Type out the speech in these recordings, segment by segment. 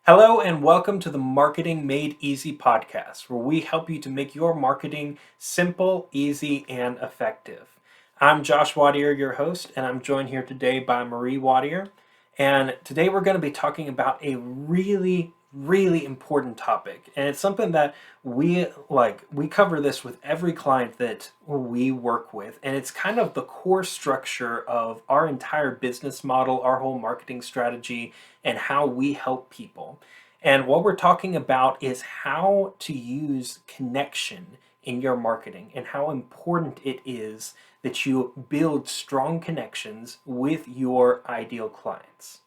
Hello and welcome to the Marketing Made Easy podcast, where we help you to make your marketing simple, easy, and effective. I'm Josh Wattier, your host, and I'm joined here today by Marie Wattier. And today we're going to be talking about a really important topic. And it's something that we cover this with every client that we work with. And it's kind of the core structure of our entire business model, our whole marketing strategy, and how we help people. And what we're talking about is how to use connection in your marketing and how important it is that you build strong connections with your ideal clients.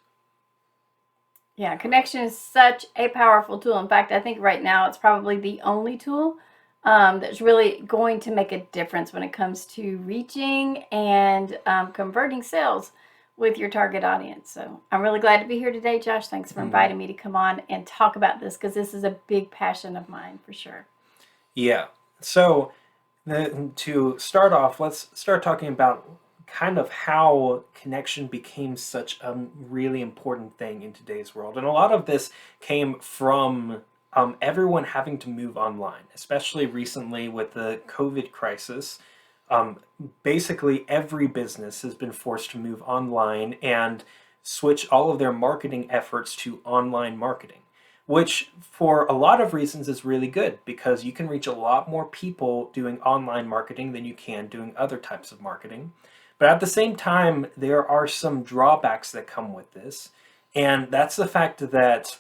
Yeah, connection is such a powerful tool. In fact, I think right now it's probably the only tool that's really going to make a difference when it comes to reaching and converting sales with your target audience. So I'm really glad to be here today, Josh. Thanks for inviting me to come on and talk about this because this is a big passion of mine for sure. Yeah. So to start off, let's start talking about kind of how connection became such a really important thing in today's world. And a lot of this came from everyone having to move online, especially recently with the COVID crisis. Um, Basically, every business has been forced to move online and switch all of their marketing efforts to online marketing, which for a lot of reasons is really good because you can reach a lot more people doing online marketing than you can doing other types of marketing. But at the same time, there are some drawbacks that come with this. And that's the fact that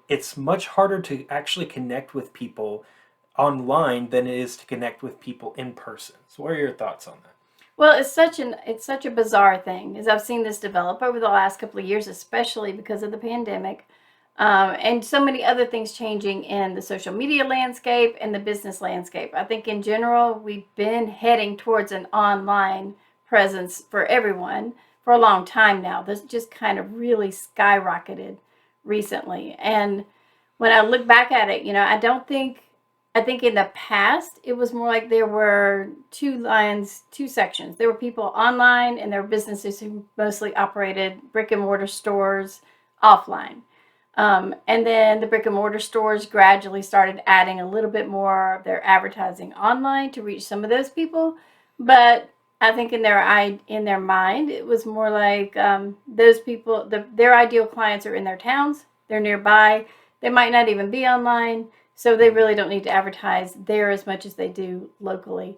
it's much harder to actually connect with people online than it is to connect with people in person. So what are your thoughts on that? Well, it's such a bizarre thing as I've seen this develop over the last couple of years, especially because of the pandemic, and so many other things changing in the social media landscape and the business landscape. I think in general we've been heading towards an online presence for everyone for a long time now. This just kind of really skyrocketed recently, and when I look back at it, I don't think I think in the past it was more like there were two lines, two sections. There were people online and there were businesses who mostly operated brick and mortar stores offline. And then the brick and mortar stores gradually started adding a little bit more of their advertising online to reach some of those people. But I think in their mind, it was more like those people, their ideal clients are in their towns, they're nearby, they might not even be online, so they really don't need to advertise there as much as they do locally.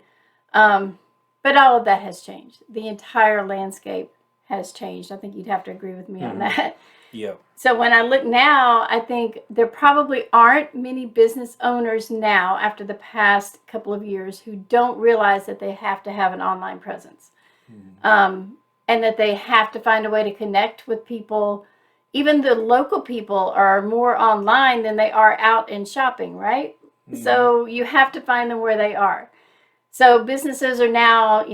Um, but all of that has changed. The entire landscape has changed. I think you'd have to agree with me on Mm-hmm. that. Yeah. So when I look now, I think there probably aren't many business owners now after the past couple of years who don't realize that they have to have an online presence, Mm-hmm. and that they have to find a way to connect with people. Even the local people are more online than they are out and shopping, right? Mm-hmm. So you have to find them where they are. So businesses are now,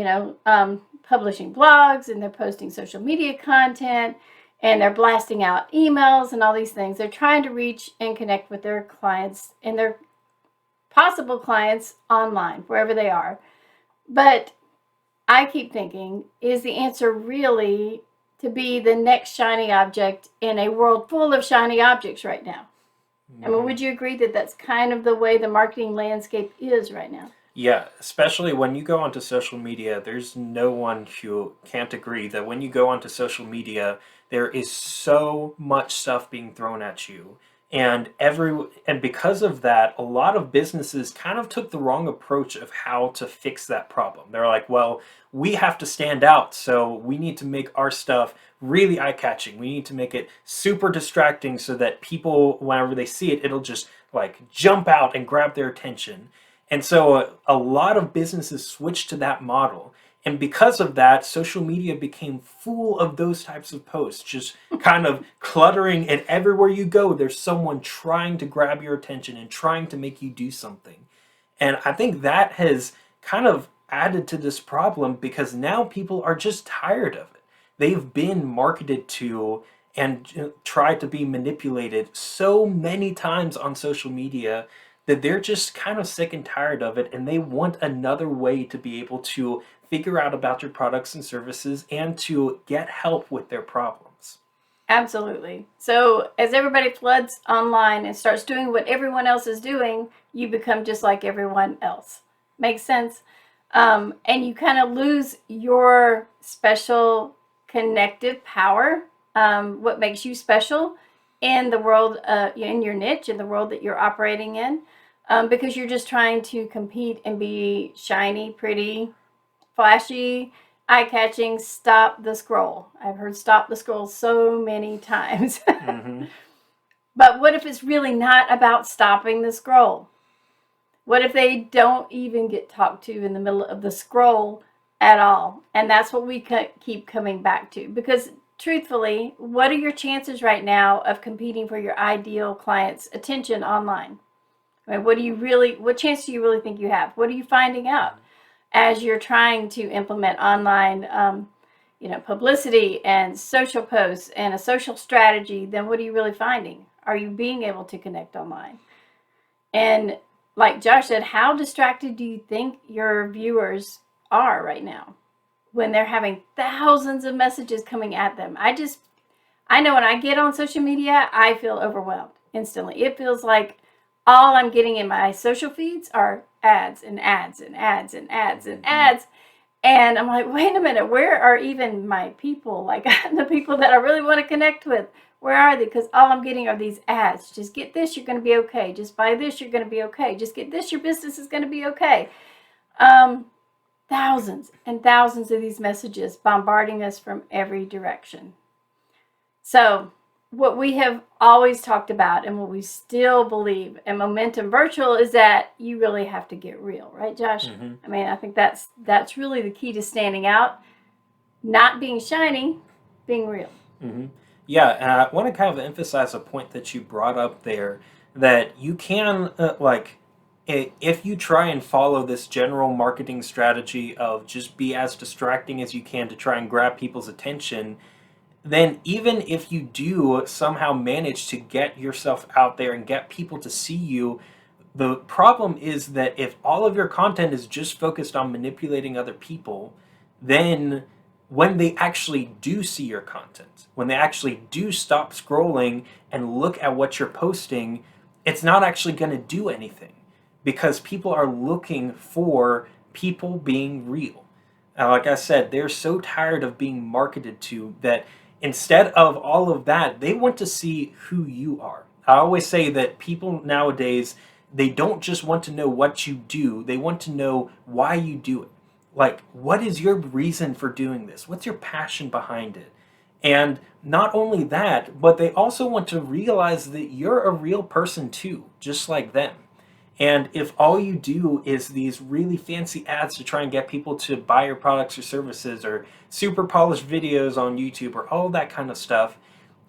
publishing blogs and they're posting social media content and they're blasting out emails and all these things. They're trying to reach and connect with their clients and their possible clients online, wherever they are. But I keep thinking, is the answer really to be the next shiny object in a world full of shiny objects right now? I mean, Mm-hmm. would you agree that that's kind of the way the marketing landscape is right now? Yeah, especially when you go onto social media, there's no one who can't agree that when you go onto social media, there is so much stuff being thrown at you. And because of that, a lot of businesses kind of took the wrong approach of how to fix that problem. They're like, well, we have to stand out, so we need to make our stuff really eye-catching. We need to make it super distracting so that people, whenever they see it, it'll just like jump out and grab their attention. And so a lot of businesses switched to that model. And because of that, social media became full of those types of posts, just kind of cluttering. And everywhere you go, there's someone trying to grab your attention and trying to make you do something. And I think that has kind of added to this problem because now people are just tired of it. They've been marketed to and tried to be manipulated so many times on social media that they're just kind of sick and tired of it and they want another way to be able to figure out about your products and services and to get help with their problems. Absolutely. So as everybody floods online and starts doing what everyone else is doing, you become just like everyone else. Makes sense? And you kind of lose your special connective power, what makes you special in the world, in your niche, in the world that you're operating in, because you're just trying to compete and be shiny, pretty, flashy, eye-catching. Stop the scroll. I've heard stop the scroll so many times. Mm-hmm. But what if it's really not about stopping the scroll? What if they don't even get talked to in the middle of the scroll at all? And that's what we keep coming back to. Because truthfully, what are your chances right now of competing for your ideal client's attention online? I mean, what chance do you really think you have? What are you finding out as you're trying to implement online, publicity and social posts and a social strategy? Then what are you really finding? Are you being able to connect online? And like Josh said, how distracted do you think your viewers are right now when they're having thousands of messages coming at them? I know when I get on social media, I feel overwhelmed instantly. It feels like all I'm getting in my social feeds are ads and ads and ads and ads and ads. And I'm like, wait a minute, where are even my people? Like the people that I really want to connect with, where are they? Because all I'm getting are these ads. Just get this, you're going to be okay. Just buy this, you're going to be okay. Just get this, your business is going to be okay. Um, Thousands and thousands of these messages bombarding us from every direction. So, what we have always talked about and what we still believe in Momentum Virtual is that you really have to get real, right, Josh? Mm-hmm. I mean, I think that's really the key to standing out, not being shiny, being real. Mm-hmm. Yeah, and I want to kind of emphasize a point that you brought up there that you can, if you try and follow this general marketing strategy of just be as distracting as you can to try and grab people's attention, then even if you do somehow manage to get yourself out there and get people to see you, the problem is that if all of your content is just focused on manipulating other people, then when they actually do see your content, when they actually do stop scrolling and look at what you're posting, it's not actually going to do anything because people are looking for people being real. And like I said, they're so tired of being marketed to that instead of all of that, they want to see who you are. I always say that people nowadays, they don't just want to know what you do, they want to know why you do it. Like, what is your reason for doing this? What's your passion behind it? And not only that, but they also want to realize that you're a real person too, just like them. And if all you do is these really fancy ads to try and get people to buy your products or services or super polished videos on YouTube or all that kind of stuff,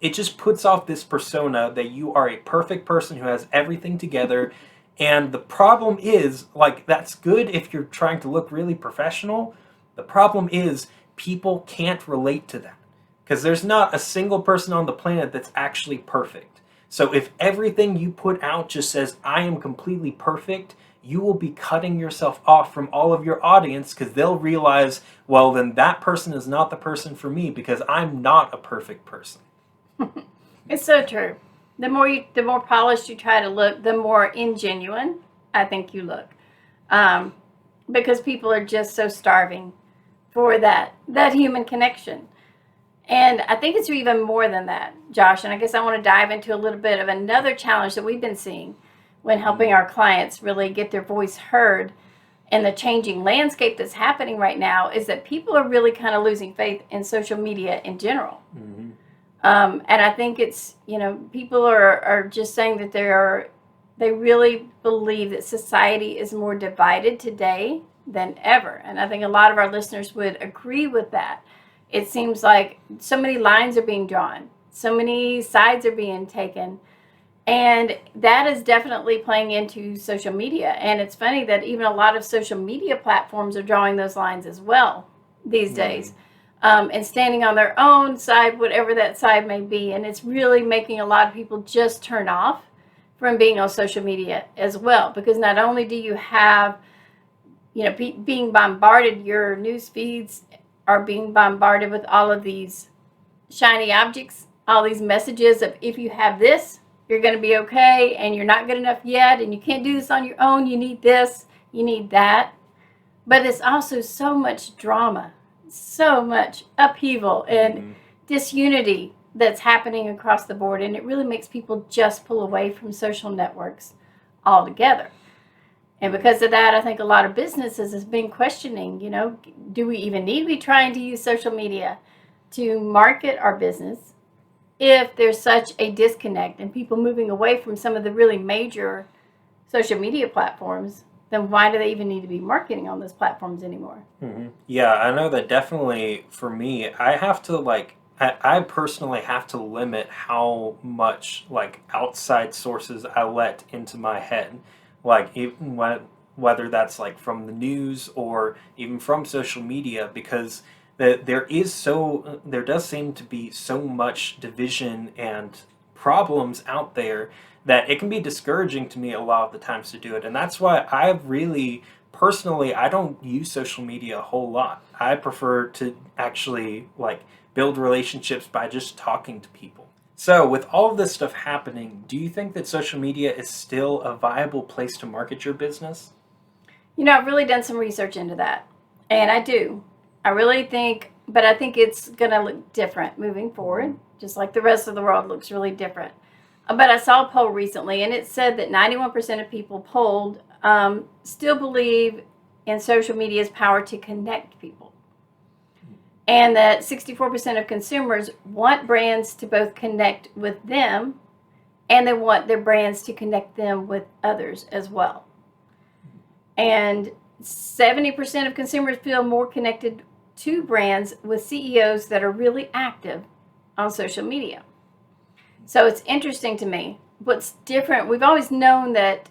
it just puts off this persona that you are a perfect person who has everything together. And the problem is, like, that's good if you're trying to look really professional. The problem is, people can't relate to that because there's not a single person on the planet that's actually perfect. So if everything you put out just says, I am completely perfect, you will be cutting yourself off from all of your audience because they'll realize, well, then that person is not the person for me because I'm not a perfect person. It's so true. The more polished you try to look, the more ingenuine I think you look, um, because people are just so starving for that human connection. And I think it's even more than that, Josh. And I guess I want to dive into a little bit of another challenge that we've been seeing when helping our clients really get their voice heard in the changing landscape that's happening right now is that people are really kind of losing faith in social media in general. Mm-hmm. And I think it's, people are just saying that they really believe that society is more divided today than ever. And I think a lot of our listeners would agree with that. It seems like so many lines are being drawn, so many sides are being taken. And that is definitely playing into social media. And it's funny that even a lot of social media platforms are drawing those lines as well these days, and standing on their own side, whatever that side may be. And it's really making a lot of people just turn off from being on social media as well. Because not only do you have, being bombarded, your news feeds are being bombarded with all of these shiny objects all these messages of if you have this, you're going to be okay, and you're not good enough yet, and you can't do this on your own. You need this, you need that. But it's also so much drama, so much upheaval and disunity that's happening across the board, and it really makes people just pull away from social networks altogether. And because of that, I think a lot of businesses has been questioning, do we even need to be trying to use social media to market our business if there's such a disconnect and people moving away from some of the really major social media platforms? Then why do they even need to be marketing on those platforms anymore? Yeah, I know that definitely for me, I have to I personally have to limit how much outside sources I let into my head, even whether that's from the news or even from social media, because there does seem to be so much division and problems out there that it can be discouraging to me a lot of the times to do it. And that's why personally, I don't use social media a whole lot. I prefer to actually build relationships by just talking to people. So, with all of this stuff happening, do you think that social media is still a viable place to market your business? I've really done some research into that. And I do. I really think, but I think it's going to look different moving forward, just like the rest of the world looks really different. But I saw a poll recently, and it said that 91% of people polled still believe in social media's power to connect people. And that 64% of consumers want brands to both connect with them, and they want their brands to connect them with others as well. And 70% of consumers feel more connected to brands with CEOs that are really active on social media. So it's interesting to me. What's different, we've always known that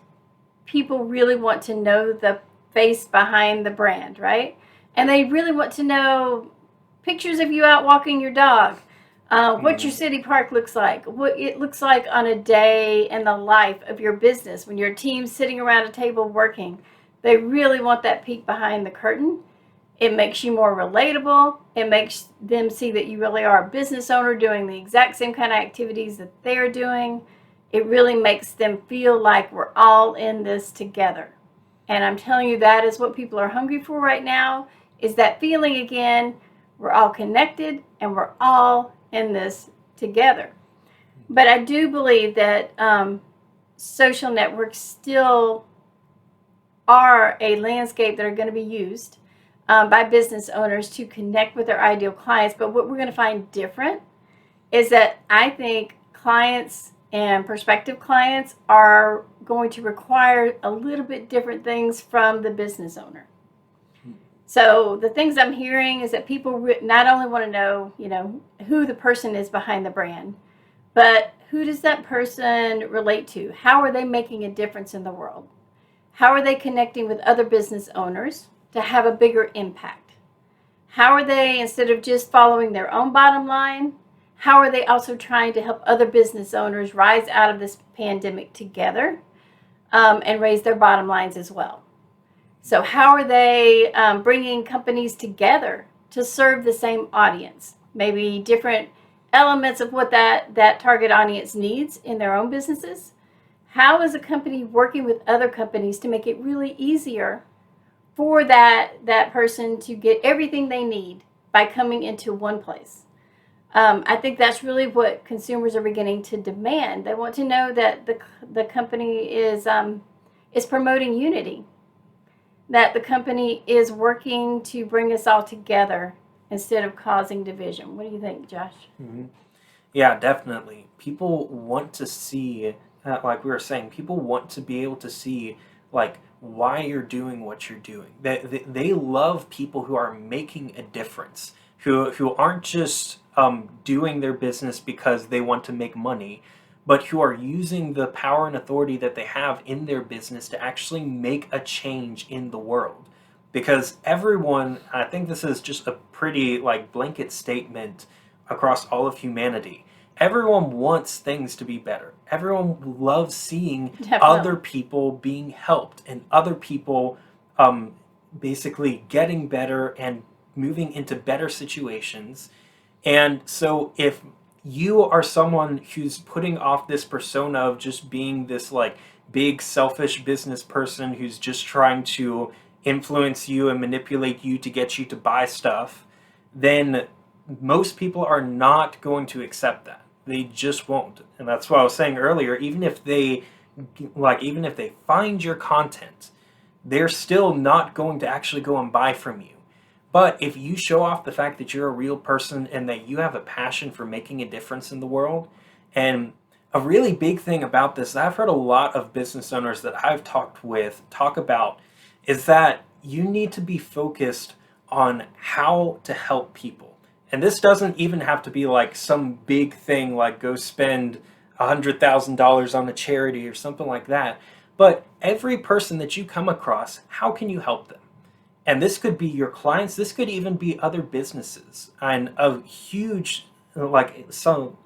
people really want to know the face behind the brand, right? And they really want to know pictures of you out walking your dog, what your city park looks like, what it looks like on a day in the life of your business when your team's sitting around a table working. They really want that peek behind the curtain. It makes you more relatable. It makes them see that you really are a business owner doing the exact same kind of activities that they're doing. It really makes them feel like we're all in this together. And I'm telling you, that is what people are hungry for right now, is that feeling again. We're all connected and we're all in this together. But I do believe that social networks still are a landscape that are going to be used by business owners to connect with their ideal clients. But what we're going to find different is that I think clients and prospective clients are going to require a little bit different things from the business owner. So the things I'm hearing is that people not only want to know, who the person is behind the brand, but who does that person relate to? How are they making a difference in the world? How are they connecting with other business owners to have a bigger impact? How are they, instead of just following their own bottom line, how are they also trying to help other business owners rise out of this pandemic together and raise their bottom lines as well? So how are they bringing companies together to serve the same audience? Maybe different elements of what that target audience needs in their own businesses. How is a company working with other companies to make it really easier for that person to get everything they need by coming into one place? I think that's really what consumers are beginning to demand. They want to know that the company is promoting unity, that the company is working to bring us all together instead of causing division. What do you think, Josh? Yeah, definitely. People want to see, like we were saying, people want to be able to see why you're doing what you're doing. They love people who are making a difference, who aren't just doing their business because they want to make money, but who are using the power and authority that they have in their business to actually make a change in the world. Because everyone, I think this is just a pretty blanket statement across all of humanity. Everyone wants things to be better. Everyone loves seeing other people being helped and other people basically getting better and moving into better situations. And so if you are someone who's putting off this persona of just being this like big selfish business person who's just trying to influence you and manipulate you to get you to buy stuff, then most people are not going to accept that. They just won't. And that's what I was saying earlier, even if they find your content, they're still not going to actually go and buy from you. But if you show off the fact that you're a real person and that you have a passion for making a difference in the world, and a really big thing about this that I've heard a lot of business owners that I've talked with talk about is that you need to be focused on how to help people. And this doesn't even have to be like some big thing like go spend $100,000 on a charity or something like that. But every person that you come across, how can you help them? And this could be your clients, this could even be other businesses. And a huge, like, some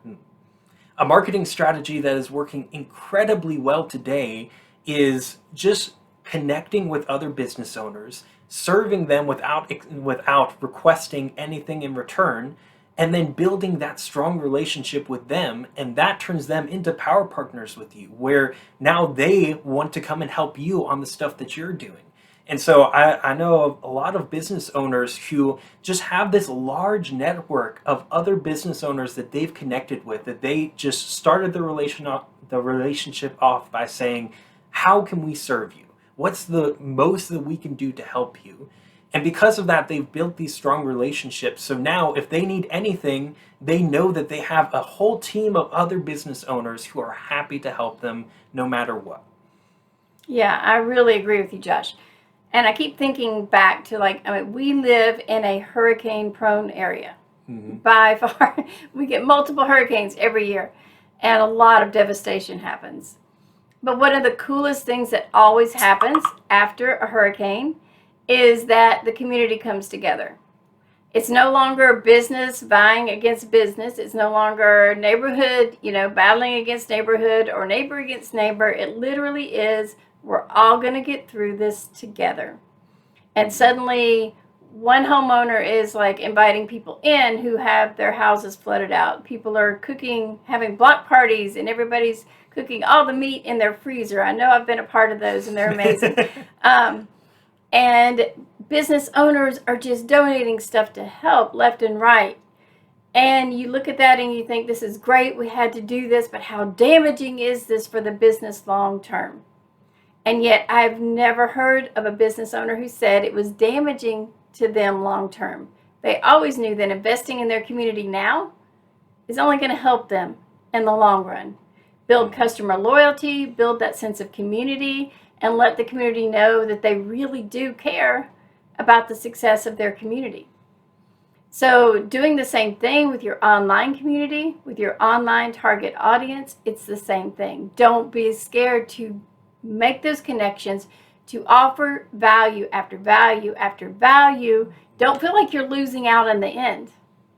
a marketing strategy that is working incredibly well today is just connecting with other business owners, serving them without requesting anything in return, and then building that strong relationship with them, and that turns them into power partners with you, where now they want to come and help you on the stuff that you're doing. And so I know of a lot of business owners who just have this large network of other business owners that they've connected with, that they just started the relationship off by saying, how can we serve you? What's the most that we can do to help you? And because of that, they've built these strong relationships. So now if they need anything, they know that they have a whole team of other business owners who are happy to help them no matter what. Yeah, I really agree with you, Josh. And I keep thinking back to like, I mean, we live in a hurricane prone area. Mm-hmm. By far, we get multiple hurricanes every year, and a lot of devastation happens. But one of the coolest things that always happens after a hurricane is that the community comes together. It's no longer business vying against business. It's no longer neighborhood, battling against neighborhood or neighbor against neighbor. It literally is, we're all going to get through this together. And suddenly one homeowner is like inviting people in who have their houses flooded out. People are cooking, having block parties, and everybody's cooking all the meat in their freezer. I know I've been a part of those, and they're amazing. And business owners are just donating stuff to help left and right. And you look at that and you think, this is great, we had to do this, but how damaging is this for the business long term? And yet I've never heard of a business owner who said it was damaging to them long term. They always knew that investing in their community now is only going to help them in the long run. Build customer loyalty, build that sense of community, and let the community know that they really do care about the success of their community. So doing the same thing with your online community, with your online target audience, it's the same thing. Don't be scared to make those connections, to offer value after value after value. Don't feel like you're losing out in the end.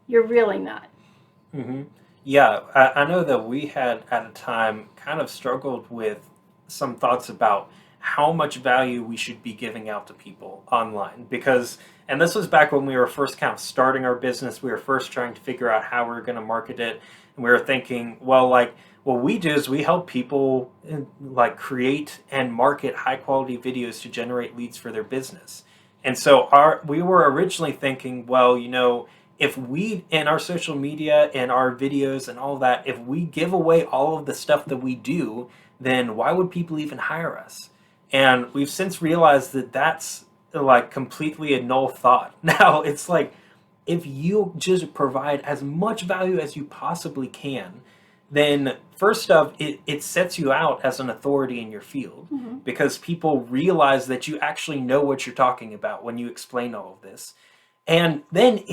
You're really not. Mm-hmm. Yeah, I know that we had at a time kind of struggled with some thoughts about how much value we should be giving out to people online, because, and this was back when we were first kind of starting our business, we were first trying to figure out how we were going to market it, and we were thinking, well, like, what we do is we help people like create and market high quality videos to generate leads for their business. And so we were originally thinking, well, if we, in our social media and our videos and all that, if we give away all of the stuff that we do, then why would people even hire us? And we've since realized that that's like completely a null thought. Now it's like, if you just provide as much value as you possibly can, then first off, it sets you out as an authority in your field, Mm-hmm. because people realize that you actually know what you're talking about when you explain all of this. And then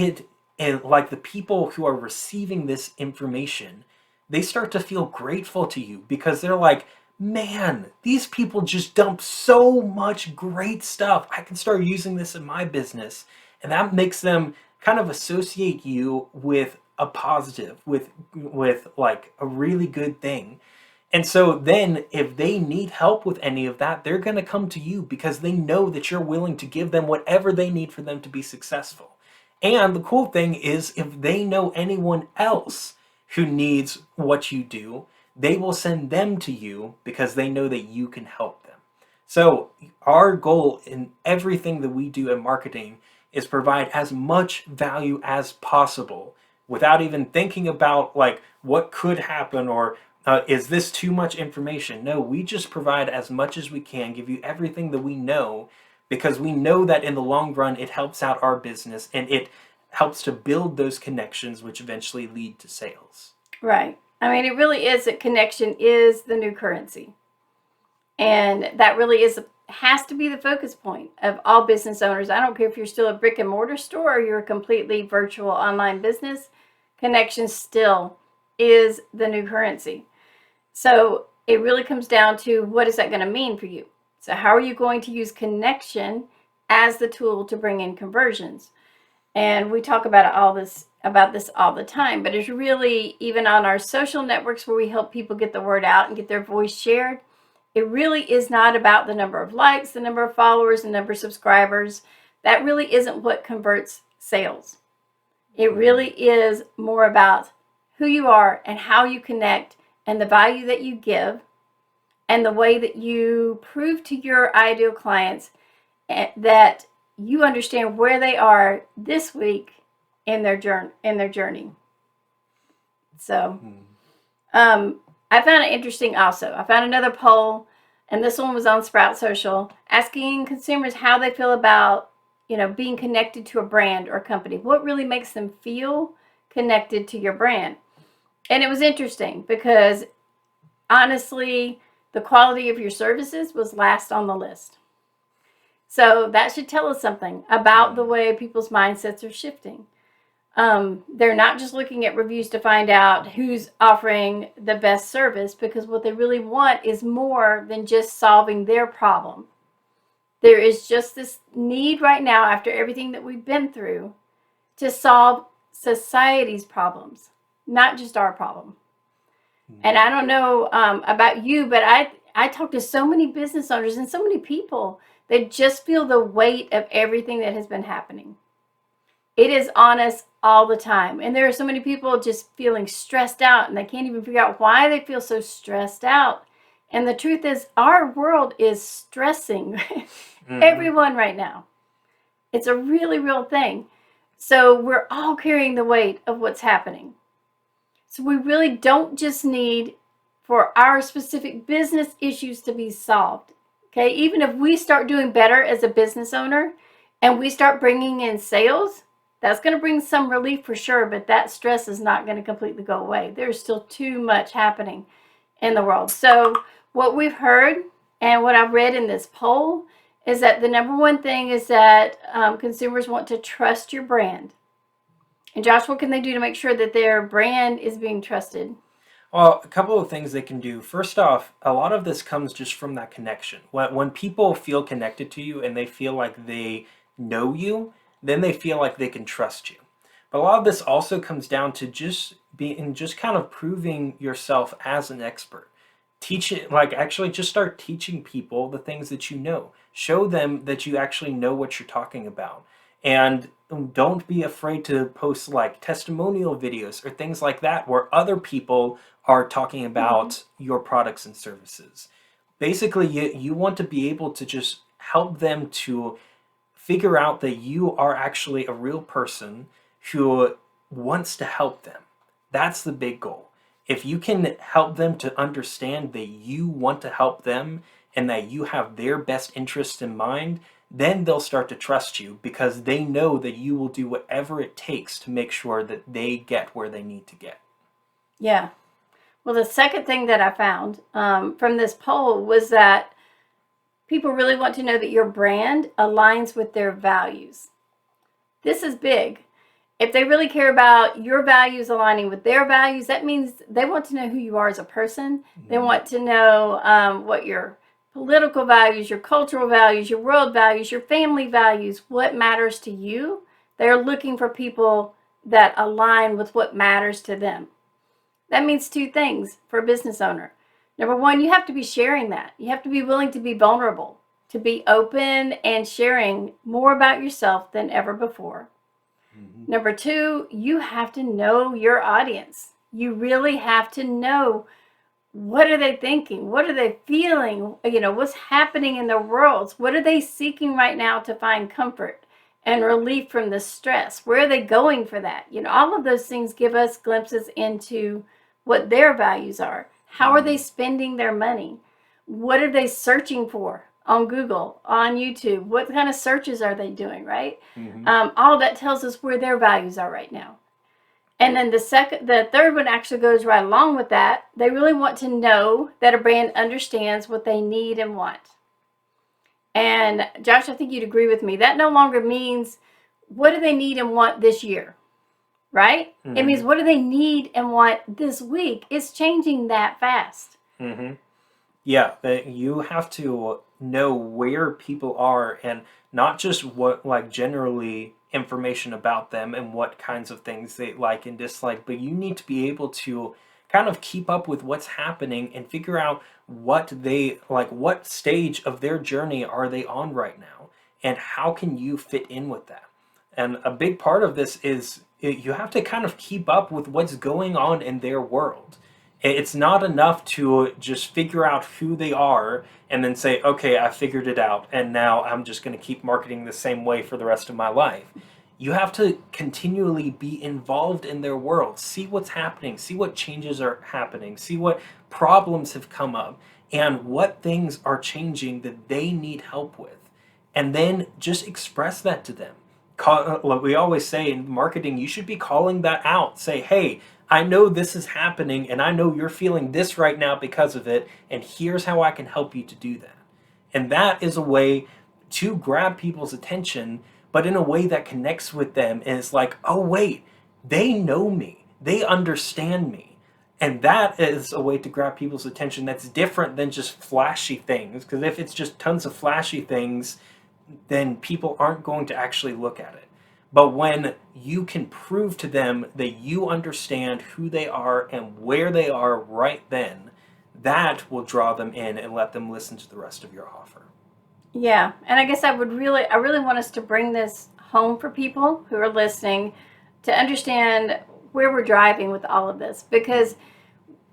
and like the people who are receiving this information, they start to feel grateful to you because they're like, man, these people just dump so much great stuff. I can start using this in my business. And that makes them kind of associate you with a positive, with like a really good thing. And so then if they need help with any of that, they're going to come to you because they know that you're willing to give them whatever they need for them to be successful. And the cool thing is, if they know anyone else who needs what you do, they will send them to you because they know that you can help them. So, our goal in everything that we do in marketing is provide as much value as possible without even thinking about like what could happen or is this too much information? No, we just provide as much as we can, give you everything that we know because we know that in the long run it helps out our business and it helps to build those connections which eventually lead to sales. Right. I mean, it really is that connection is the new currency. And that really has to be the focus point of all business owners. I don't care if you're still a brick and mortar store or you're a completely virtual online business, connection still is the new currency. So it really comes down to what is that going to mean for you? So how are you going to use connection as the tool to bring in conversions? And we talk about this all the time, but it's really even on our social networks where we help people get the word out and get their voice shared. It really is not about the number of likes, the number of followers, the number of subscribers. That really isn't what converts sales. It really is more about who you are and how you connect and the value that you give and the way that you prove to your ideal clients that you understand where they are this week in their journey. So, I found it interesting also. I found another poll, and this one was on Sprout Social, asking consumers how they feel about, being connected to a brand or company. What really makes them feel connected to your brand? And it was interesting because honestly, the quality of your services was last on the list. So that should tell us something about the way people's mindsets are shifting. They're not just looking at reviews to find out who's offering the best service, because what they really want is more than just solving their problem. There is just this need right now, after everything that we've been through, to solve society's problems, not just our problem. And I don't know about you, but I talk to so many business owners and so many people that just feel the weight of everything that has been happening. It is on us all the time. And there are so many people just feeling stressed out and they can't even figure out why they feel so stressed out. And the truth is, our world is stressing everyone right now. It's a really real thing. So we're all carrying the weight of what's happening. So we really don't just need for our specific business issues to be solved. Okay, even if we start doing better as a business owner and we start bringing in sales, that's going to bring some relief for sure, but that stress is not going to completely go away. There's still too much happening in the world. So what we've heard and what I've read in this poll is that the number one thing is that consumers want to trust your brand. And Josh, what can they do to make sure that their brand is being trusted? Well, a couple of things they can do. First off, a lot of this comes just from that connection. When people feel connected to you and they feel like they know you, then they feel like they can trust you. But a lot of this also comes down to just kind of proving yourself as an expert. Teach it, like actually just start teaching people the things that you know. Show them that you actually know what you're talking about. And don't be afraid to post like testimonial videos or things like that where other people are talking about your products and services. Basically, you want to be able to just help them to figure out that you are actually a real person who wants to help them. That's the big goal. If you can help them to understand that you want to help them and that you have their best interests in mind, then they'll start to trust you because they know that you will do whatever it takes to make sure that they get where they need to get. Yeah. Well, the second thing that I found from this poll was that people really want to know that your brand aligns with their values. This is big. If they really care about your values aligning with their values, that means they want to know who you are as a person. They want to know what your political values, your cultural values, your world values, your family values, what matters to you. They're looking for people that align with what matters to them. That means two things for a business owner. Number one, you have to be sharing that. You have to be willing to be vulnerable, to be open and sharing more about yourself than ever before. Number two, you have to know your audience. You really have to know, what are they thinking? What are they feeling? What's happening in their worlds? What are they seeking right now to find comfort and relief from the stress? Where are they going for that? All of those things give us glimpses into what their values are. How are they Mm-hmm. spending their money? What are they searching for on Google, on YouTube? What kind of searches are they doing, right? Mm-hmm. All of that tells us where their values are right now. And then the third one actually goes right along with that. They really want to know that a brand understands what they need and want. And Josh, I think you'd agree with me. That no longer means, what do they need and want this year, right? It Mm-hmm. means, what do they need and want this week? It's changing that fast. Mm-hmm. Yeah, you have to know where people are and not just what, like, generally information about them and what kinds of things they like and dislike, but you need to be able to kind of keep up with what's happening and figure out what they like, what stage of their journey are they on right now, and how can you fit in with that. And a big part of this is you have to kind of keep up with what's going on in their world. It's not enough to just figure out who they are and then say, okay, I figured it out, and now I'm just going to keep marketing the same way for the rest of my life. You have to continually be involved in their world, see what's happening, see what changes are happening, see what problems have come up, and what things are changing that they need help with. And then just express that to them. Like we always say in marketing, you should be calling that out. Say, hey, I know this is happening and I know you're feeling this right now because of it, and here's how I can help you to do that. And that is a way to grab people's attention, but in a way that connects with them and it's like, oh, wait, they know me, they understand me. And that is a way to grab people's attention that's different than just flashy things. Because if it's just tons of flashy things, then people aren't going to actually look at it. But when you can prove to them that you understand who they are and where they are right then, that will draw them in and let them listen to the rest of your offer. Yeah, and I guess I really want us to bring this home for people who are listening, to understand where we're driving with all of this. Because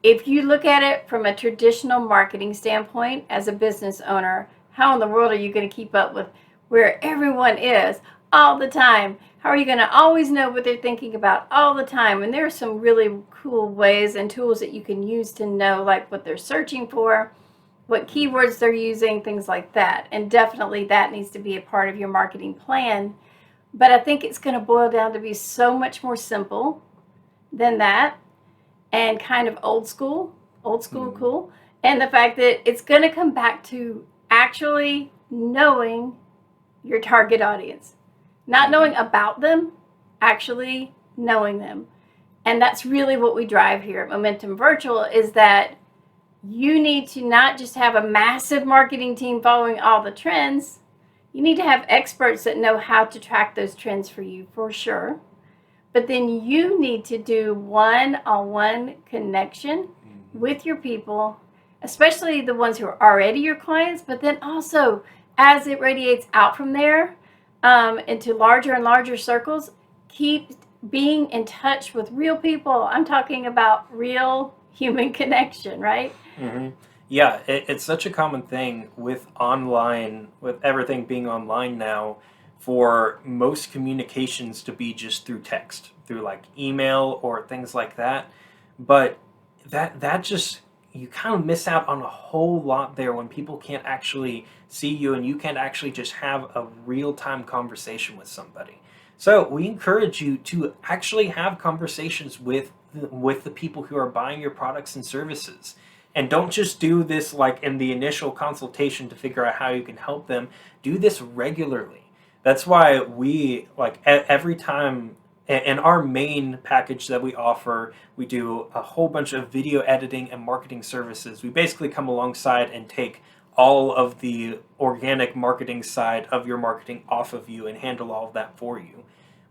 if you look at it from a traditional marketing standpoint as a business owner, how in the world are you going to keep up with where everyone is all the time? How are you going to always know what they're thinking about all the time? And there are some really cool ways and tools that you can use to know, like, what they're searching for, what keywords they're using, things like that. And definitely that needs to be a part of your marketing plan. But I think it's going to boil down to be so much more simple than that, and kind of old school Mm-hmm. cool. And the fact that it's going to come back to actually knowing your target audience, not Mm-hmm. knowing about them, actually knowing them. And that's really what we drive here at Momentum Virtual, is that you need to not just have a massive marketing team following all the trends. You need to have experts that know how to track those trends for you, for sure. But then you need to do one-on-one connection Mm-hmm. with your people, especially the ones who are already your clients, but then also, as it radiates out from there, into larger and larger circles, keep being in touch with real people. I'm talking about real human connection, right? Mm-hmm. Yeah, it's such a common thing with online, with everything being online now, for most communications to be just through text, through like email or things like that. But that just, you kind of miss out on a whole lot there when people can't actually see you and you can't actually just have a real time conversation with somebody. So we encourage you to actually have conversations with the people who are buying your products and services. And don't just do this like in the initial consultation to figure out how you can help them. Do this regularly. That's why we like every time in our main package that we offer, we do a whole bunch of video editing and marketing services. We basically come alongside and take all of the organic marketing side of your marketing off of you and handle all of that for you.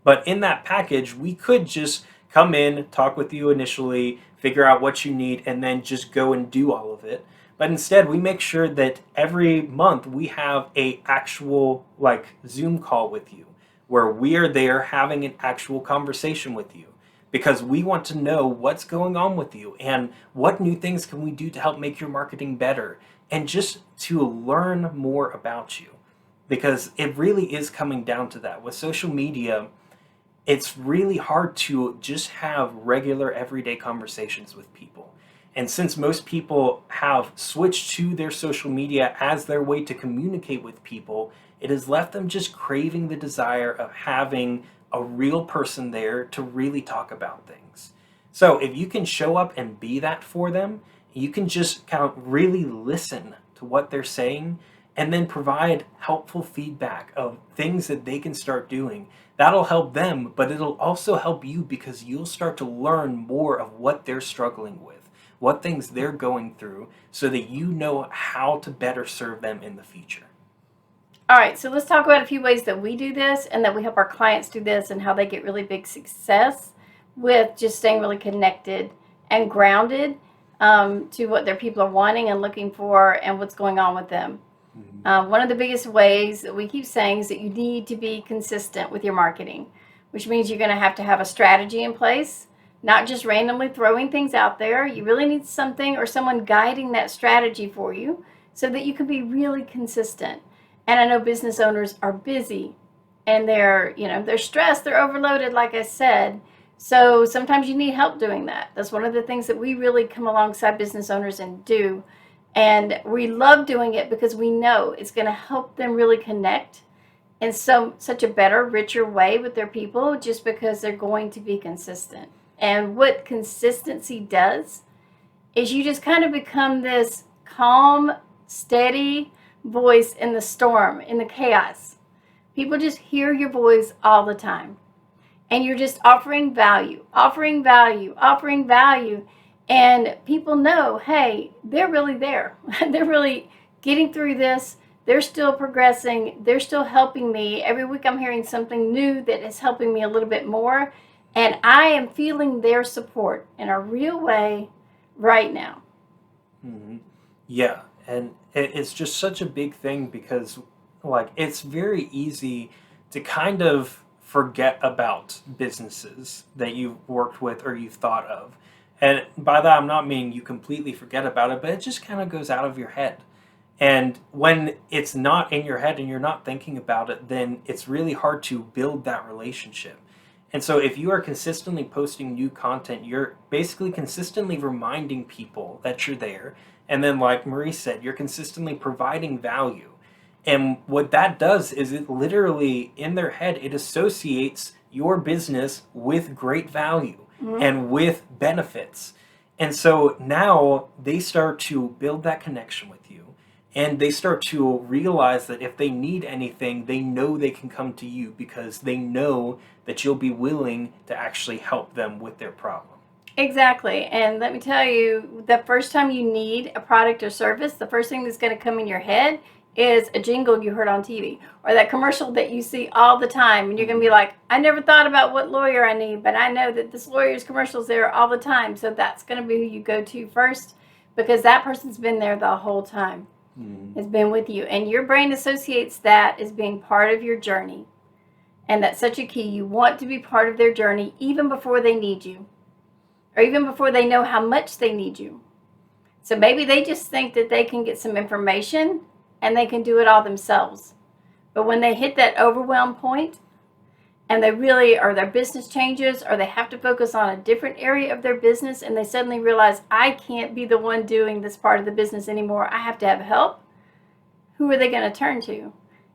But in that package, we could just come in, talk with you initially, figure out what you need, and then just go and do all of it. But instead, we make sure that every month we have a actual like Zoom call with you, where we are there having an actual conversation with you. because we want to know what's going on with you and what new things can we do to help make your marketing better and just to learn more about you. Because it really is coming down to that. With social media, it's really hard to just have regular everyday conversations with people. And since most people have switched to their social media as their way to communicate with people, it has left them just craving the desire of having a real person there to really talk about things. So if you can show up and be that for them, you can just kind of really listen to what they're saying and then provide helpful feedback of things that they can start doing. That'll help them, but it'll also help you because you'll start to learn more of what they're struggling with, what things they're going through, so that you know how to better serve them in the future. All right, so let's talk about a few ways that we do this and that we help our clients do this and how they get really big success with just staying really connected and grounded to what their people are wanting and looking for and what's going on with them. One of the biggest ways that we keep saying is that you need to be consistent with your marketing, which means you're going to have a strategy in place, not just randomly throwing things out there. You really need something or someone guiding that strategy for you so that you can be really consistent. And I know business owners are busy and they're stressed, they're overloaded, like I said. So sometimes you need help doing that. That's one of the things that we really come alongside business owners and do. And we love doing it because we know it's going to help them really connect in such a better, richer way with their people just because they're going to be consistent. And what consistency does is you just kind of become this calm, steady voice in the storm, in the chaos. People just hear your voice all the time. And you're just offering value, offering value, offering value. And people know, hey, they're really there. They're really getting through this. They're still progressing. They're still helping me. Every week I'm hearing something new that is helping me a little bit more. And I am feeling their support in a real way right now. Mm-hmm. Yeah, and it's just such a big thing because, like, it's very easy to kind of forget about businesses that you've worked with or you've thought of. And by that, I'm not meaning you completely forget about it, but it just kind of goes out of your head. And when it's not in your head and you're not thinking about it, then it's really hard to build that relationship. And so if you are consistently posting new content, you're basically consistently reminding people that you're there. And then, like Marie said, you're consistently providing value. And what that does is it literally, in their head, it associates your business with great value and with benefits. And so now they start to build that connection with you. And they start to realize that if they need anything, they know they can come to you because they know that you'll be willing to actually help them with their problem. Exactly. And let me tell you, the first time you need a product or service, the first thing that's going to come in your head is a jingle you heard on TV or that commercial that you see all the time. And you're going to be like, I never thought about what lawyer I need, but I know that this lawyer's commercial's there all the time. So that's going to be who you go to first because that person's been there the whole time. Has been with you. And your brain associates that as being part of your journey. And that's such a key. You want to be part of their journey even before they need you. Or even before they know how much they need you. So maybe they just think that they can get some information and they can do it all themselves. But when they hit that overwhelm point and they really, or their business changes, or they have to focus on a different area of their business and they suddenly realize, I can't be the one doing this part of the business anymore. I have to have help. Who are they going to turn to?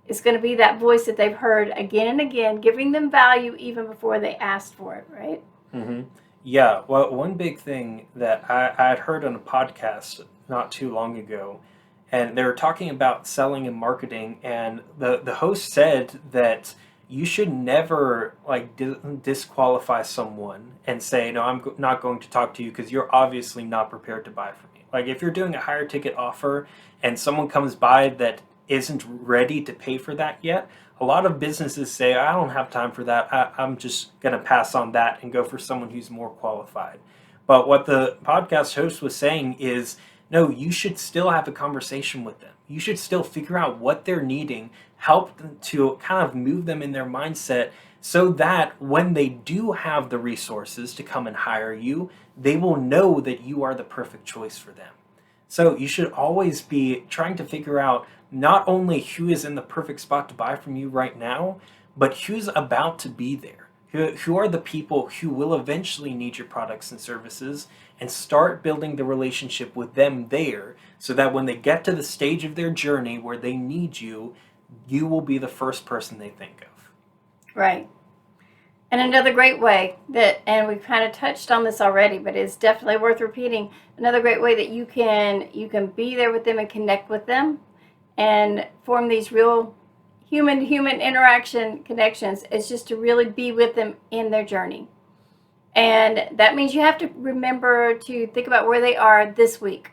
It's going to be that voice that they've heard again and again, giving them value even before they asked for it, right? Mm-hmm. Yeah, well, one big thing that I had heard on a podcast not too long ago, and they were talking about selling and marketing, and the host said that you should never like disqualify someone and say, no, not going to talk to you because you're obviously not prepared to buy from me. Like if you're doing a higher ticket offer and someone comes by that isn't ready to pay for that yet, a lot of businesses say, I don't have time for that. I'm just going to pass on that and go for someone who's more qualified. But what the podcast host was saying is, no, you should still have a conversation with them. You should still figure out what they're needing, help them to kind of move them in their mindset so that when they do have the resources to come and hire you, they will know that you are the perfect choice for them. So you should always be trying to figure out not only who is in the perfect spot to buy from you right now, but who's about to be there. Who are the people who will eventually need your products and services, and start building the relationship with them there so that when they get to the stage of their journey where they need you, you will be the first person they think of. Right. And another great way that, and we've kind of touched on this already, but it's definitely worth repeating. Another great way that you can be there with them and connect with them and form these real human to human interaction connections is just to really be with them in their journey. And that means you have to remember to think about where they are this week.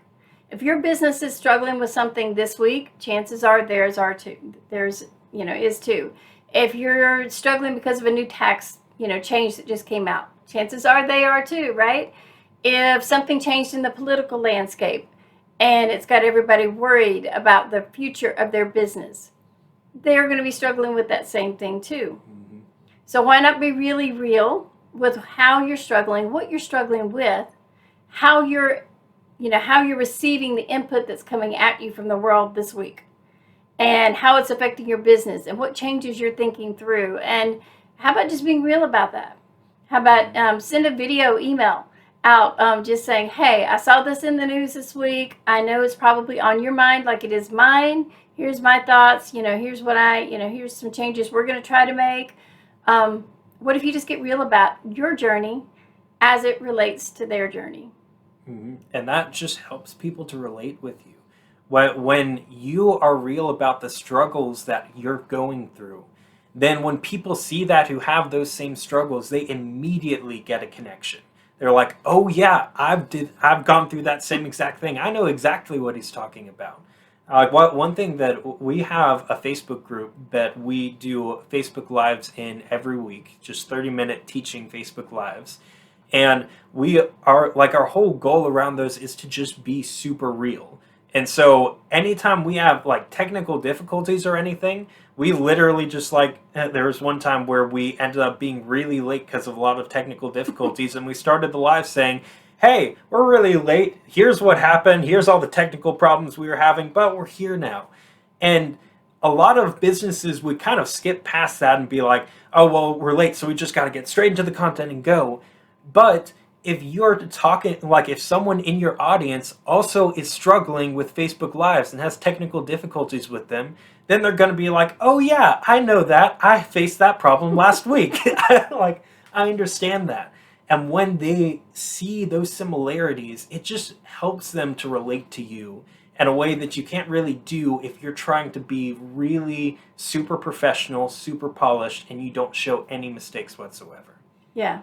If your business is struggling with something this week, chances are theirs are too. Theirs, is too. If you're struggling because of a new tax, change that just came out, chances are they are too, right? If something changed in the political landscape and it's got everybody worried about the future of their business, they're going to be struggling with that same thing too. Mm-hmm. So why not be really real with how you're struggling, what you're struggling with, how you're receiving the input that's coming at you from the world this week, and how it's affecting your business and what changes you're thinking through. And how about just being real about that? How about send a video email out just saying, hey, I saw this in the news this week. I know it's probably on your mind like it is mine. Here's my thoughts. Here's what here's some changes we're going to try to make. What if you just get real about your journey as it relates to their journey? Mm-hmm. And that just helps people to relate with you. When you are real about the struggles that you're going through, then when people see that who have those same struggles, they immediately get a connection. They're like, "Oh yeah, I've gone through that same exact thing. I know exactly what he's talking about." One thing that we have a Facebook group that we do Facebook Lives in every week, just 30-minute teaching Facebook Lives. And we are like, our whole goal around those is to just be super real. And so anytime we have like technical difficulties or anything, we literally just there was one time where we ended up being really late because of a lot of technical difficulties, and we started the live saying, hey, we're really late. Here's what happened. Here's all the technical problems we were having, but we're here now. And a lot of businesses would kind of skip past that and be like, oh, well, we're late, so we just got to get straight into the content and go. But if you're talking, like if someone in your audience also is struggling with Facebook Lives and has technical difficulties with them, then they're going to be like, oh yeah, I know that. I faced that problem last week. I understand that. And when they see those similarities, it just helps them to relate to you in a way that you can't really do if you're trying to be really super professional, super polished, and you don't show any mistakes whatsoever. Yeah,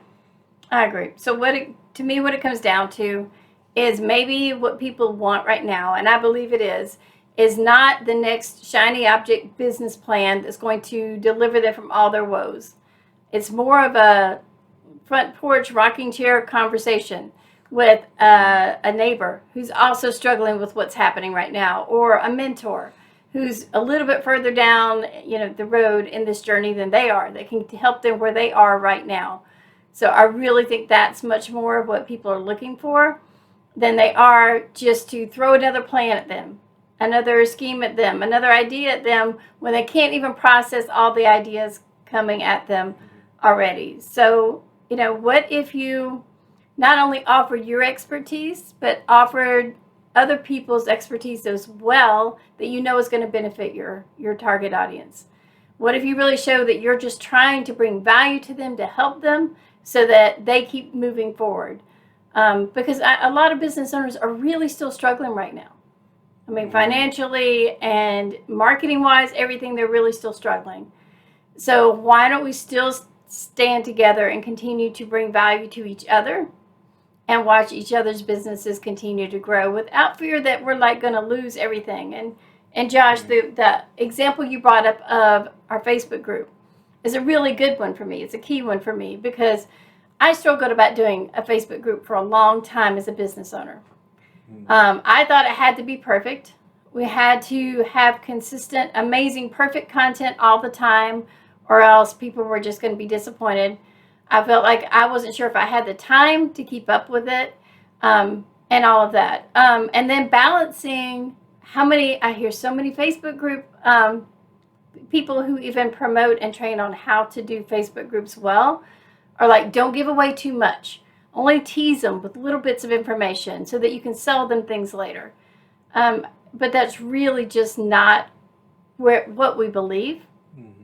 I agree. So what it comes down to is maybe what people want right now, and I believe it is not the next shiny object business plan that's going to deliver them from all their woes. It's more of a front porch rocking chair conversation with a neighbor who's also struggling with what's happening right now, or a mentor who's a little bit further down the road in this journey than they are, that can help them where they are right now. So I really think that's much more of what people are looking for than they are just to throw another plan at them, another scheme at them, another idea at them, when they can't even process all the ideas coming at them already. So what if you not only offered your expertise, but offered other people's expertise as well that is going to benefit your target audience? What if you really show that you're just trying to bring value to them, to help them so that they keep moving forward? Because a lot of business owners are really still struggling right now. I mean, financially and marketing-wise, everything, they're really still struggling. So why don't we still stand together and continue to bring value to each other and watch each other's businesses continue to grow without fear that we're going to lose everything? And Josh, the example you brought up of our Facebook group is a really good one for me. It's a key one for me because I struggled about doing a Facebook group for a long time as a business owner. I thought it had to be perfect. We had to have consistent, amazing, perfect content all the time, or else people were just going to be disappointed. I felt like I wasn't sure if I had the time to keep up with it, and all of that. And then balancing how many, I hear so many Facebook group people who even promote and train on how to do Facebook groups well are like, don't give away too much. Only tease them with little bits of information so that you can sell them things later. But that's really just not what we believe,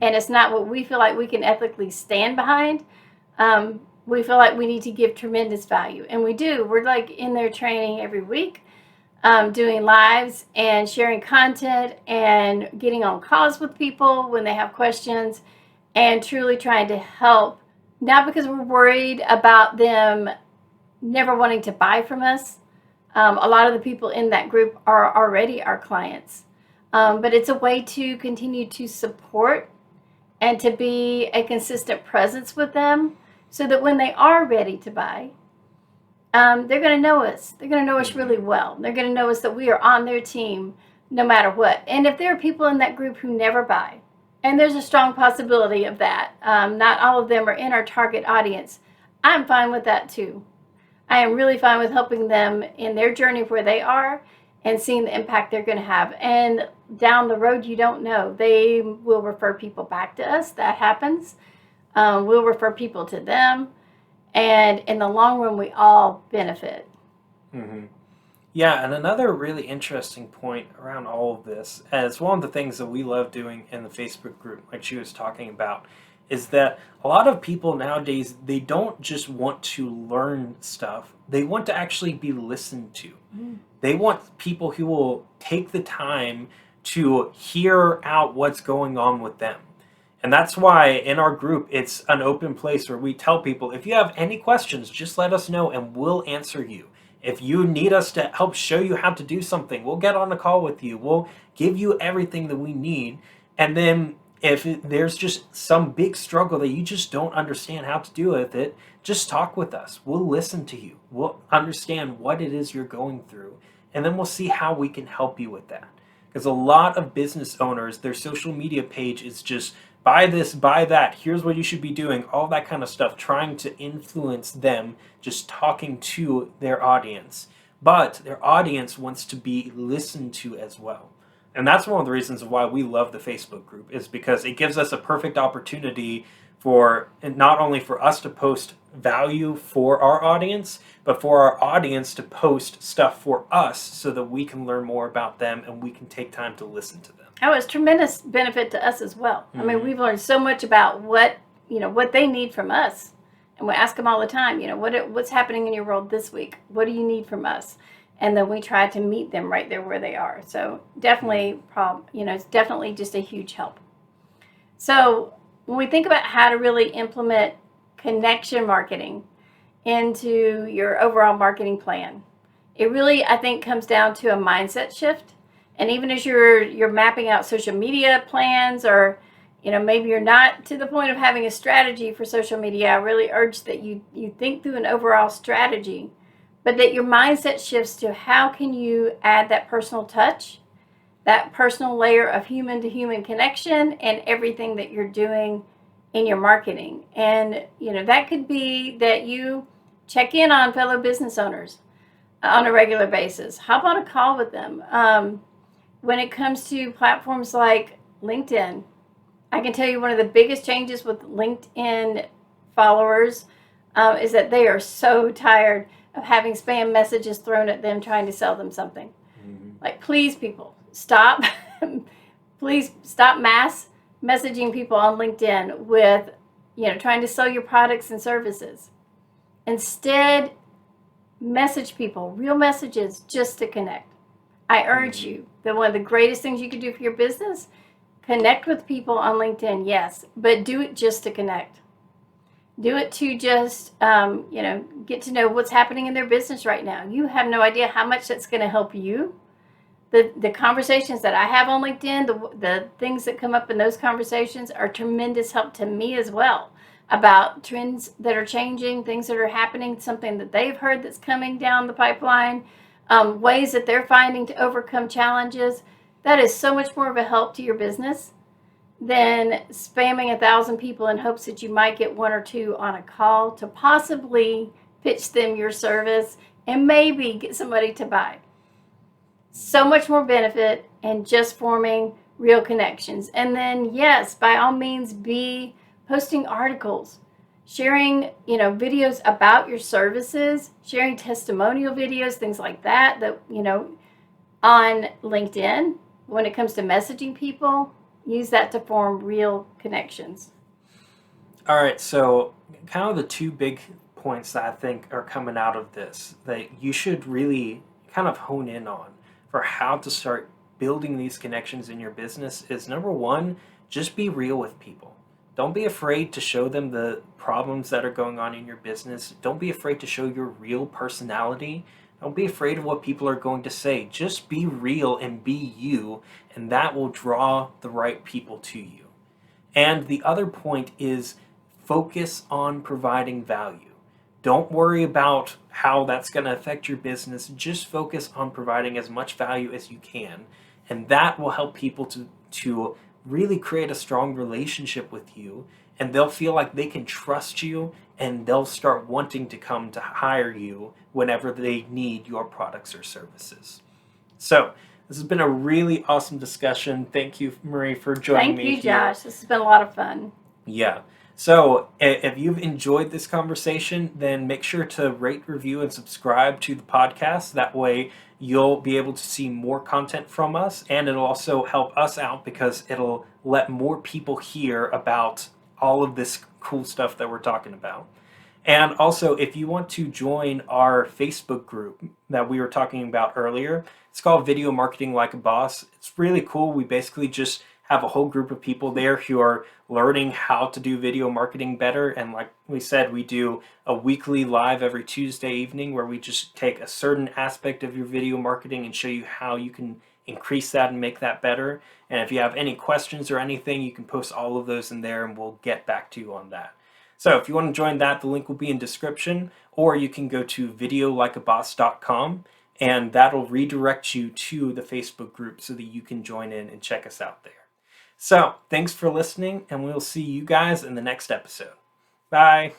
and it's not what we feel like we can ethically stand behind. We feel like we need to give tremendous value, and we do. We're like in there training every week, doing lives and sharing content and getting on calls with people when they have questions, and truly trying to help, not because we're worried about them never wanting to buy from us. A lot of the people in that group are already our clients, but it's a way to continue to support and to be a consistent presence with them so that when they are ready to buy, they're going to know us. They're going to know us really well. They're going to know us, that we are on their team no matter what. And if there are people in that group who never buy, and there's a strong possibility of that, not all of them are in our target audience, I'm fine with that too. I am really fine with helping them in their journey where they are and seeing the impact they're going to have. And down the road, you don't know. They will refer people back to us. That happens. We'll refer people to them. And in the long run, we all benefit. Mm-hmm. Yeah, and another really interesting point around all of this, and it's one of the things that we love doing in the Facebook group, like she was talking about, is that a lot of people nowadays, they don't just want to learn stuff, they want to actually be listened to. They want people who will take the time to hear out what's going on with them. And that's why in our group, it's an open place where we tell people, if you have any questions, just let us know and we'll answer you. If you need us to help show you how to do something, we'll get on a call with you. We'll give you everything that we need. And then if there's just some big struggle that you just don't understand how to do with it, just talk with us. We'll listen to you. We'll understand what it is you're going through. And then we'll see how we can help you with that. Because a lot of business owners, their social media page is just buy this, buy that, here's what you should be doing, all that kind of stuff, trying to influence them, just talking to their audience. But their audience wants to be listened to as well. And that's one of the reasons why we love the Facebook group, is because it gives us a perfect opportunity for not only for us to post value for our audience, but for our audience to post stuff for us so that we can learn more about them and we can take time to listen to them. Oh, it's tremendous benefit to us as well. I mean, we've learned so much about what they need from us, and we ask them all the time. What's happening in your world this week? What do you need from us? And then we try to meet them right there where they are. So definitely, it's definitely just a huge help. So when we think about how to really implement connection marketing into your overall marketing plan, it really, I think, comes down to a mindset shift. And even as you're mapping out social media plans, or maybe you're not to the point of having a strategy for social media, I really urge that you think through an overall strategy, but that your mindset shifts to how can you add that personal touch, that personal layer of human to human connection, and everything that you're doing in your marketing. And that could be that you check in on fellow business owners on a regular basis. Hop on a call with them. When it comes to platforms like LinkedIn, I can tell you one of the biggest changes with LinkedIn followers is that they are so tired of having spam messages thrown at them trying to sell them something. Like, please, people, stop. Please stop mass messaging people on LinkedIn with, trying to sell your products and services. Instead, message people, real messages, just to connect. I urge you that one of the greatest things you can do for your business, connect with people on LinkedIn, yes, but do it just to connect. Do it to just, get to know what's happening in their business right now. You have no idea how much that's going to help you. The conversations that I have on LinkedIn, the things that come up in those conversations are tremendous help to me as well, about trends that are changing, things that are happening, something that they've heard that's coming down the pipeline, ways that they're finding to overcome challenges. That is so much more of a help to your business than spamming 1,000 people in hopes that you might get one or two on a call to possibly pitch them your service and maybe get somebody to buy. So much more benefit in just forming real connections. And then, yes, by all means, be posting articles, sharing, videos about your services, sharing testimonial videos, things like that, on LinkedIn. When it comes to messaging people, use that to form real connections. All right, so kind of the two big points that I think are coming out of this that you should really kind of hone in on for how to start building these connections in your business is number one, just be real with people. Don't be afraid to show them the problems that are going on in your business. Don't be afraid to show your real personality. Don't be afraid of what people are going to say. Just be real and be you, and that will draw the right people to you. And the other point is focus on providing value. Don't worry about how that's going to affect your business. Just focus on providing as much value as you can. And that will help people to really create a strong relationship with you. And they'll feel like they can trust you and they'll start wanting to come to hire you whenever they need your products or services. So, this has been a really awesome discussion. Thank you, Marie, for joining Thank me you, here. Josh. This has been a lot of fun. Yeah. So if you've enjoyed this conversation, then make sure to rate, review, and subscribe to the podcast. That way you'll be able to see more content from us, and it'll also help us out because it'll let more people hear about all of this cool stuff that we're talking about. And also, if you want to join our Facebook group that we were talking about earlier, it's called Video Marketing Like a Boss. It's really cool. We basically just have a whole group of people there who are learning how to do video marketing better. And like we said, we do a weekly live every Tuesday evening where we just take a certain aspect of your video marketing and show you how you can increase that and make that better. And if you have any questions or anything, you can post all of those in there and we'll get back to you on that. So if you want to join that, the link will be in description, or you can go to videolikeaboss.com and that'll redirect you to the Facebook group so that you can join in and check us out there. So thanks for listening, and we'll see you guys in the next episode. Bye.